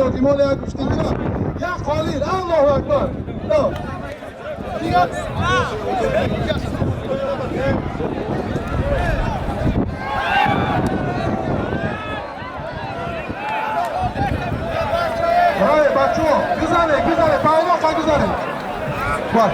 ساکیمان یک گوشتی میرا یک خالیل الله اکبر های بچه ها بزنه پاینا خواهی بزنه بار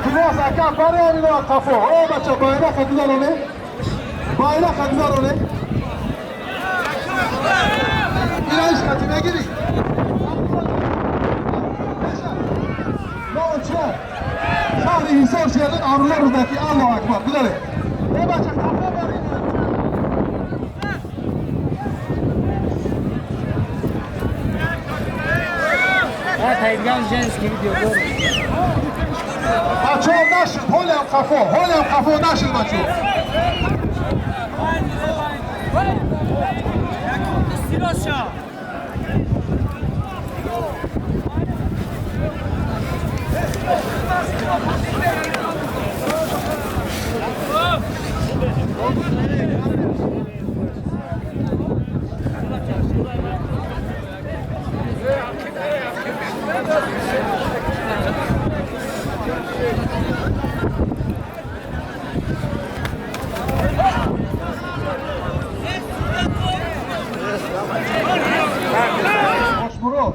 التماس اکم برای آمین و قفا او بچه پاینا خواهی بزنه این ایش خطی بگیری نه چه شهر حساب شیردن آمرلا روزدکی الله اکبر بزنه او بچه قفا برای Taygan Jenski video doğru. بچه ها نشد حال هم قفا نشد بچه ها برو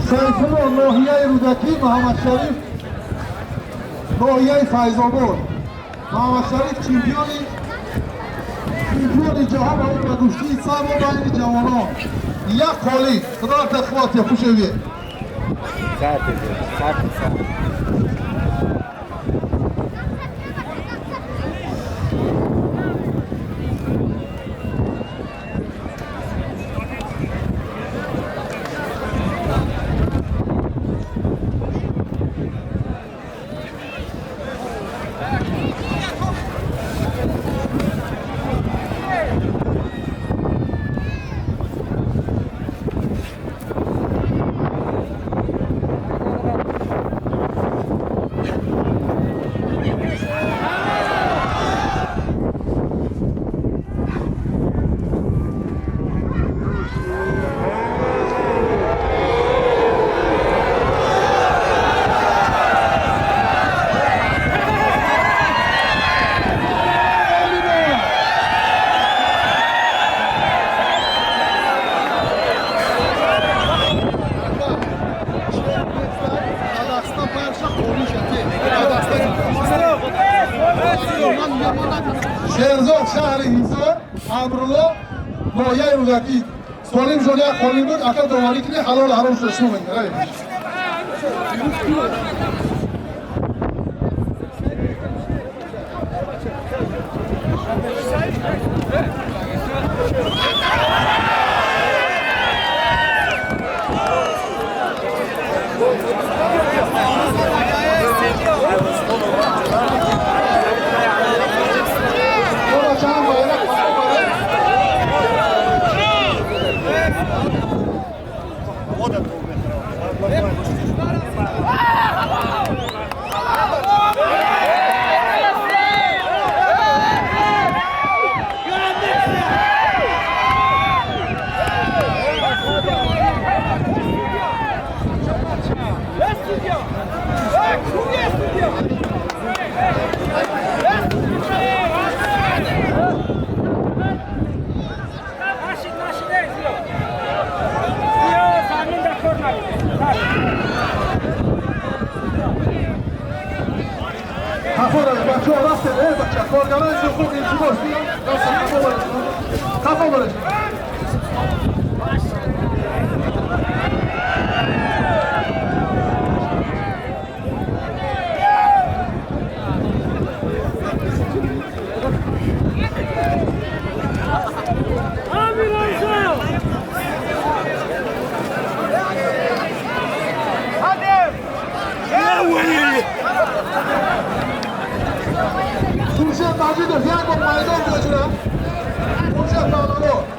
سیفون ناحیه رودکی محمد شریف ناحیه فیض‌آباد محمد شریف چمپیون جهان با گوشتی سر و بین جوانان یک خالی خدا تخوات یا خوشویه شهرزاد شهر حصار امرالله ناحیه رودکی سالم جان یک خالی بود اکا داوری کنی حلال حرام شده شما بگیر بچه کارگرای حقوق انتباهی kafa böyle. Kurşun Macidov, Yakov Maydov gözüne. Kurşun Dağları.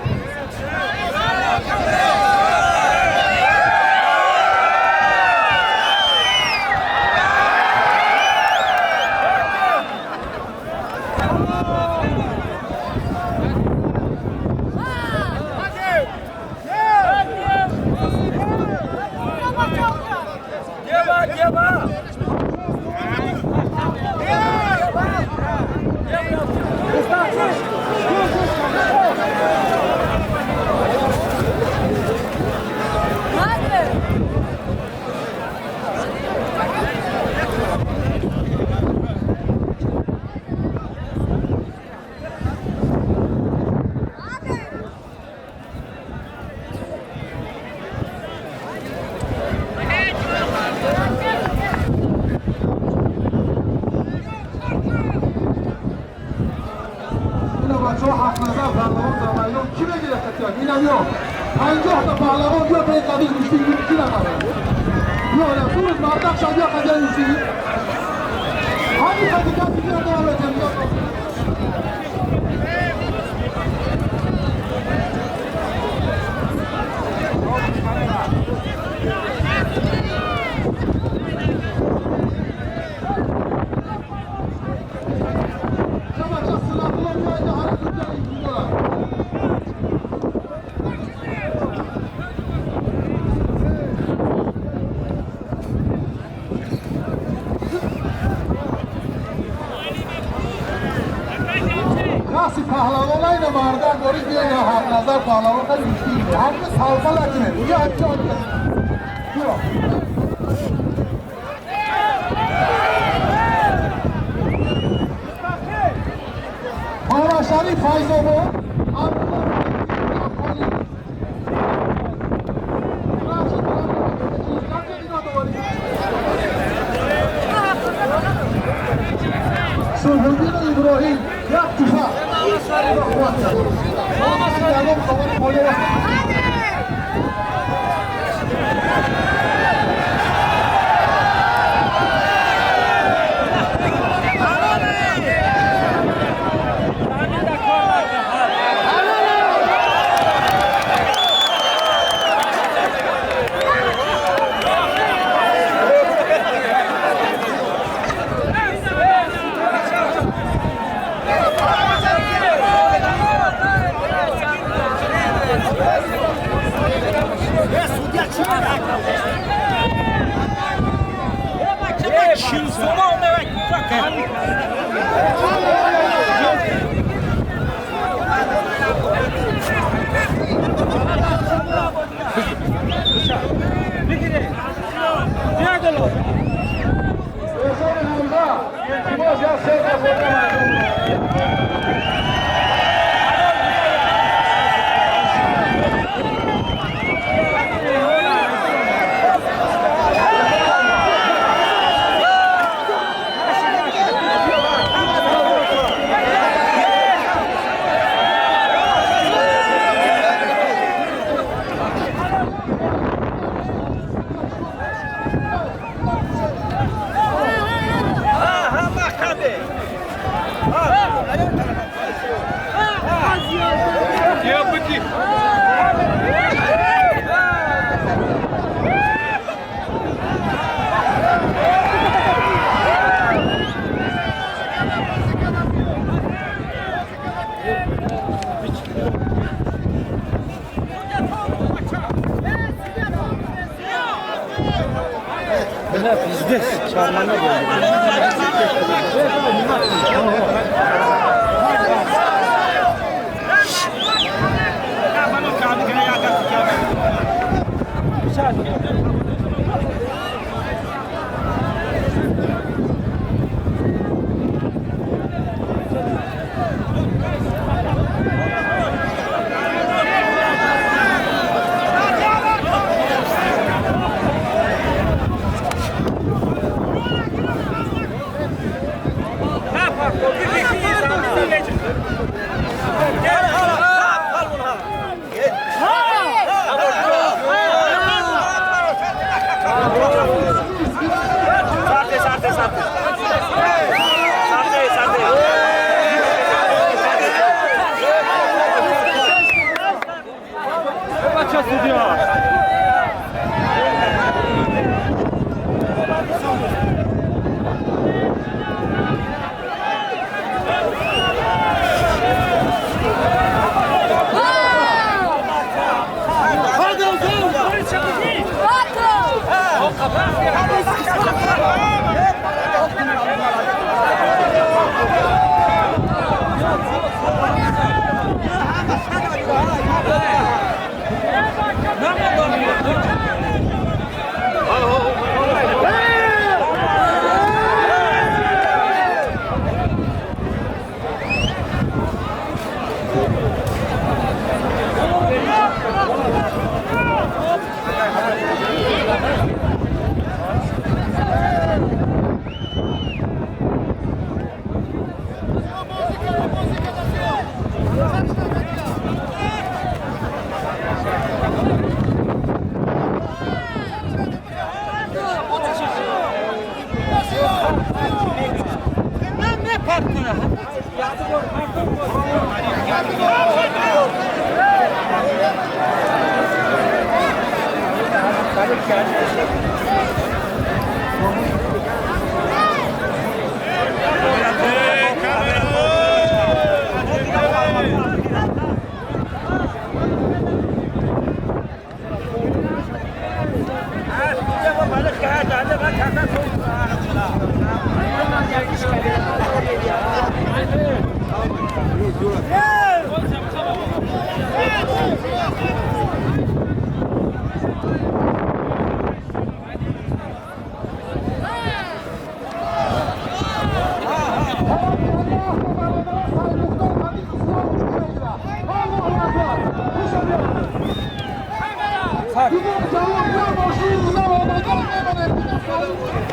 بچه ها حق نظر پهلوان در میدان کی بگیره خطیان؟ اینم یا 50 تا پهلوان بیا به این قبیل میشتی کی نماره یا رسولت مردق شد یا خجل میشتی همین خطیقات بگیره دوام جمعیات کسی پهلوان اینه مردم داری بیایی حق نظر پهلوان خیلی میشتیه همه سالفه لکنه بیا همچه آنه بیا ماما شریف فایزابو سلطان ابراهیم یک تفا Bizde çarmanda Gidiyor, canlı, bir boşluğu, uzak olmadan, gelin,